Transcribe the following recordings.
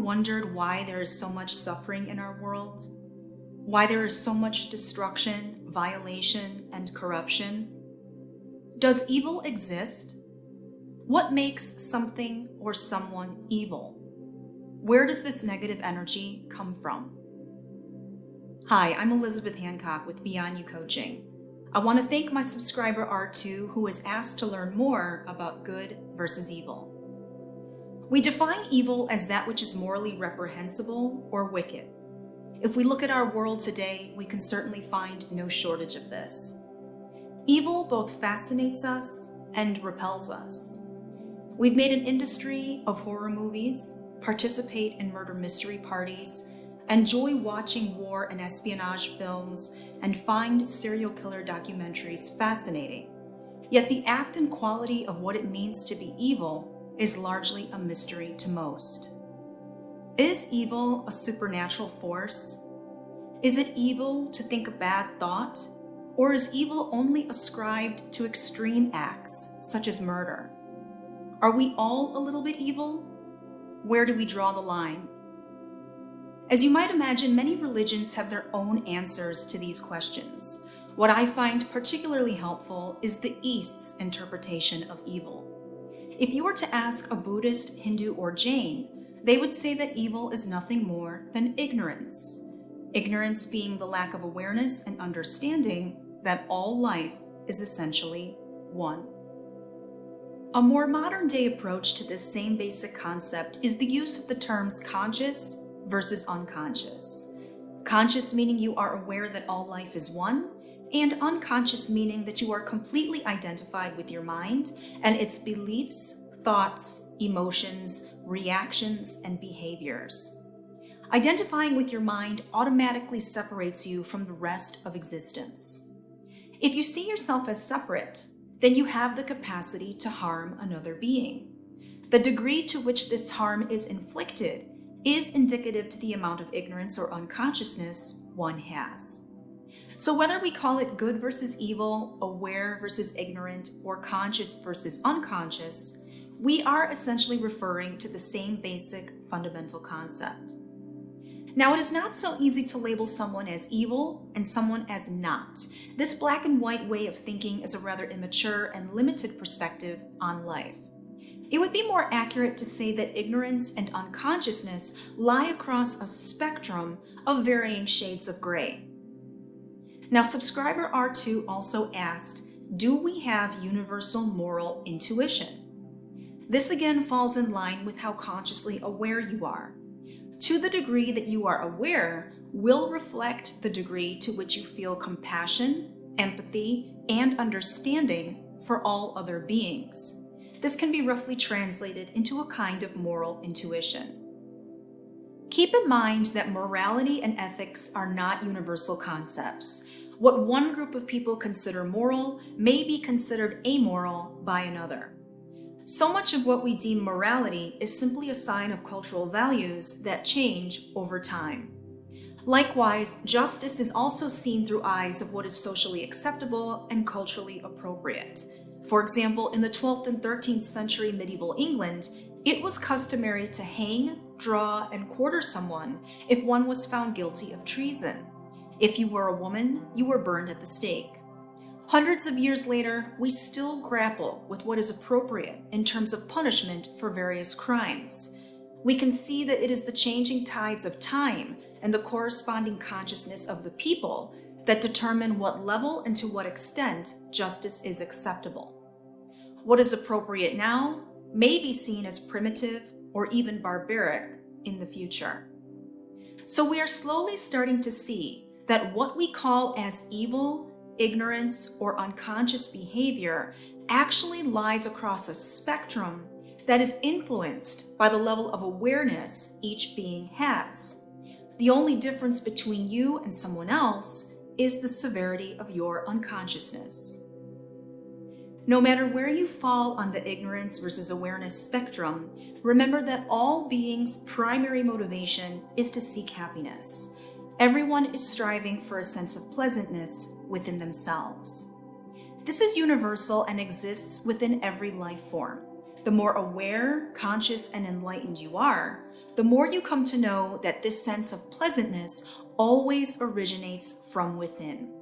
wondered why there is so much suffering in our world? Why there is so much destruction, violation, and corruption? Does evil exist? What makes something or someone evil? Where does this negative energy come from? Hi, I'm Elizabeth Hancock with Beyond You Coaching. I want to thank my subscriber R2 who was asked to learn more about good versus evil. We define evil as that which is morally reprehensible or wicked. If we look at our world today, we can certainly find no shortage of this. Evil both fascinates us and repels us. We've made an industry of horror movies, participate in murder mystery parties, enjoy watching war and espionage films, and find serial killer documentaries fascinating. Yet the act and quality of what it means to be evil is largely a mystery to most. Is evil a supernatural force? Is it evil to think a bad thought? Or is evil only ascribed to extreme acts, such as murder? Are we all a little bit evil? Where do we draw the line? As you might imagine, many religions have their own answers to these questions. What I find particularly helpful is the East's interpretation of evil. If you were to ask a Buddhist, Hindu, or Jain, they would say that evil is nothing more than ignorance. Ignorance being the lack of awareness and understanding that all life is essentially one. A more modern-day approach to this same basic concept is the use of the terms conscious versus unconscious. Conscious meaning you are aware that all life is one, and unconscious meaning that you are completely identified with your mind and its beliefs, thoughts, emotions, reactions, and behaviors. Identifying with your mind automatically separates you from the rest of existence. If you see yourself as separate, then you have the capacity to harm another being. The degree to which this harm is inflicted is indicative to the amount of ignorance or unconsciousness one has. So whether we call it good versus evil, aware versus ignorant, or conscious versus unconscious, we are essentially referring to the same basic fundamental concept. Now, it is not so easy to label someone as evil and someone as not. This black and white way of thinking is a rather immature and limited perspective on life. It would be more accurate to say that ignorance and unconsciousness lie across a spectrum of varying shades of gray. Now, subscriber R2 also asked, do we have universal moral intuition? This again falls in line with how consciously aware you are. To the degree that you are aware will reflect the degree to which you feel compassion, empathy, and understanding for all other beings. This can be roughly translated into a kind of moral intuition. Keep in mind that morality and ethics are not universal concepts. What one group of people consider moral may be considered amoral by another. So much of what we deem morality is simply a sign of cultural values that change over time. Likewise, justice is also seen through eyes of what is socially acceptable and culturally appropriate. For example, in the 12th and 13th century medieval England, it was customary to hang, draw, and quarter someone if one was found guilty of treason. If you were a woman, you were burned at the stake. Hundreds of years later, we still grapple with what is appropriate in terms of punishment for various crimes. We can see that it is the changing tides of time and the corresponding consciousness of the people that determine what level and to what extent justice is acceptable. What is appropriate now may be seen as primitive or even barbaric in the future. So we are slowly starting to see that what we call as evil, ignorance, or unconscious behavior actually lies across a spectrum that is influenced by the level of awareness each being has. The only difference between you and someone else is the severity of your unconsciousness. No matter where you fall on the ignorance versus awareness spectrum, remember that all beings' primary motivation is to seek happiness. Everyone is striving for a sense of pleasantness within themselves. This is universal and exists within every life form. The more aware, conscious, and enlightened you are, the the more you come to know that this sense of pleasantness always originates from within.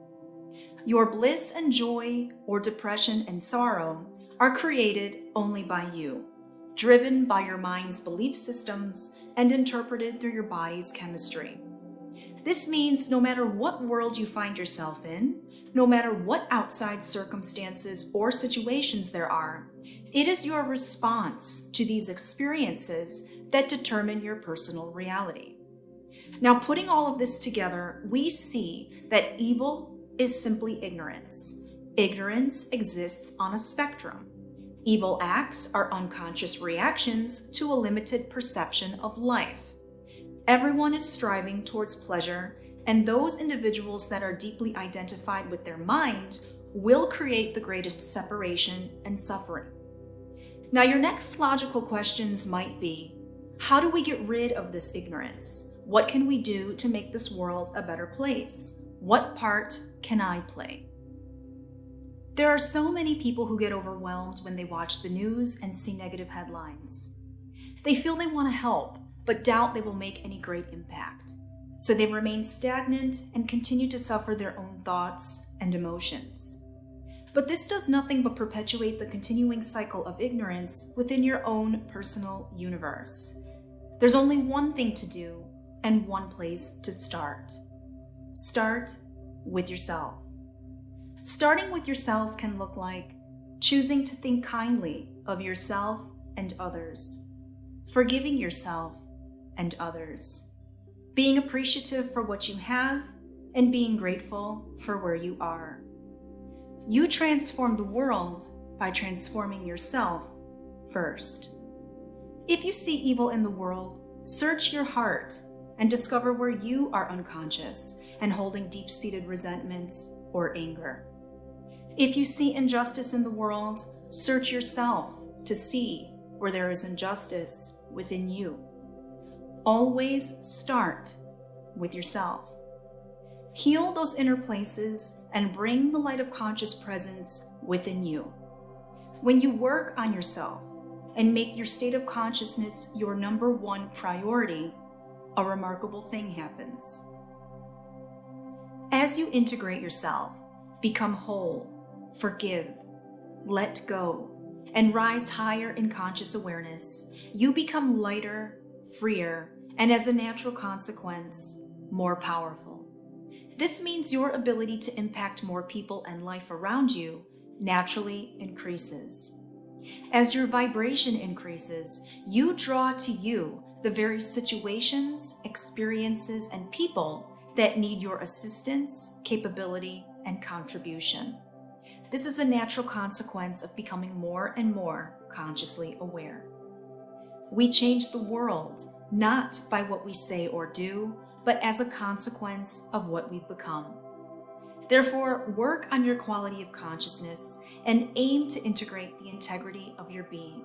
Your bliss and joy, or depression and sorrow, are created only by you, driven by your mind's belief systems and interpreted through your body's chemistry. This means no matter what world you find yourself in, no matter what outside circumstances or situations there are, it is your response to these experiences that determine your personal reality. Now, putting all of this together, we see that evil is simply ignorance. Ignorance exists on a spectrum. Evil acts are unconscious reactions to a limited perception of life. Everyone is striving towards pleasure, and those individuals that are deeply identified with their mind will create the greatest separation and suffering. Now, your next logical questions might be, how do we get rid of this ignorance? What can we do to make this world a better place? What part can I play? There are so many people who get overwhelmed when they watch the news and see negative headlines. They feel they want to help, but doubt they will make any great impact. So they remain stagnant and continue to suffer their own thoughts and emotions. But this does nothing but perpetuate the continuing cycle of ignorance within your own personal universe. There's only one thing to do and one place to start. Start with yourself. Starting with yourself can look like choosing to think kindly of yourself and others, forgiving yourself and others, being appreciative for what you have, and being grateful for where you are. You transform the world by transforming yourself first. If you see evil in the world, search your heart and discover where you are unconscious and holding deep-seated resentments or anger. If you see injustice in the world, search yourself to see where there is injustice within you. Always start with yourself. Heal those inner places and bring the light of conscious presence within you. When you work on yourself and make your state of consciousness your number one priority, a remarkable thing happens. As you integrate yourself, become whole, forgive, let go, and rise higher in conscious awareness, you become lighter, freer, and as a natural consequence, more powerful. This means your ability to impact more people and life around you naturally increases. As your vibration increases, you draw to you the very situations, experiences, and people that need your assistance, capability, and contribution. This is a natural consequence of becoming more and more consciously aware. We change the world not by what we say or do, but as a consequence of what we've become. Therefore, work on your quality of consciousness and aim to integrate the integrity of your being.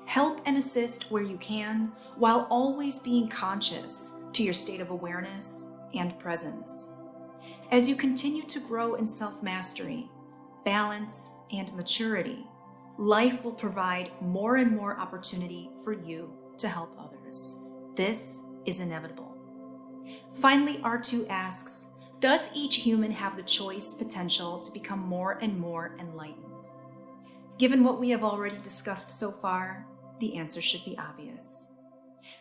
Help and assist where you can, while always being conscious to your state of awareness and presence. As you continue to grow in self-mastery, balance, and maturity, life will provide more and more opportunity for you to help others. This is inevitable. Finally, R2 asks, does each human have the choice potential to become more and more enlightened? Given what we have already discussed so far, the answer should be obvious.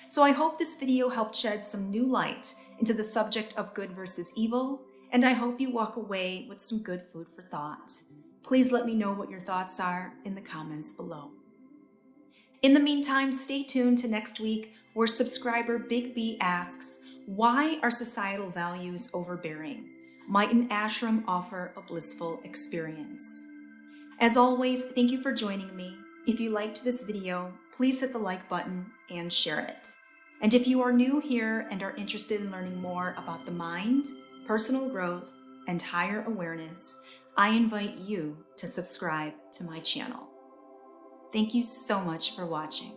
So I hope this video helped shed some new light into the subject of good versus evil, and I hope you walk away with some good food for thought. Please let me know what your thoughts are in the comments below. In the meantime, stay tuned to next week, where subscriber Big B asks, why are societal values overbearing? Might an ashram offer a blissful experience? As always, thank you for joining me. If you liked this video, please hit the like button and share it. And if you are new here and are interested in learning more about the mind, personal growth, and higher awareness, I invite you to subscribe to my channel. Thank you so much for watching.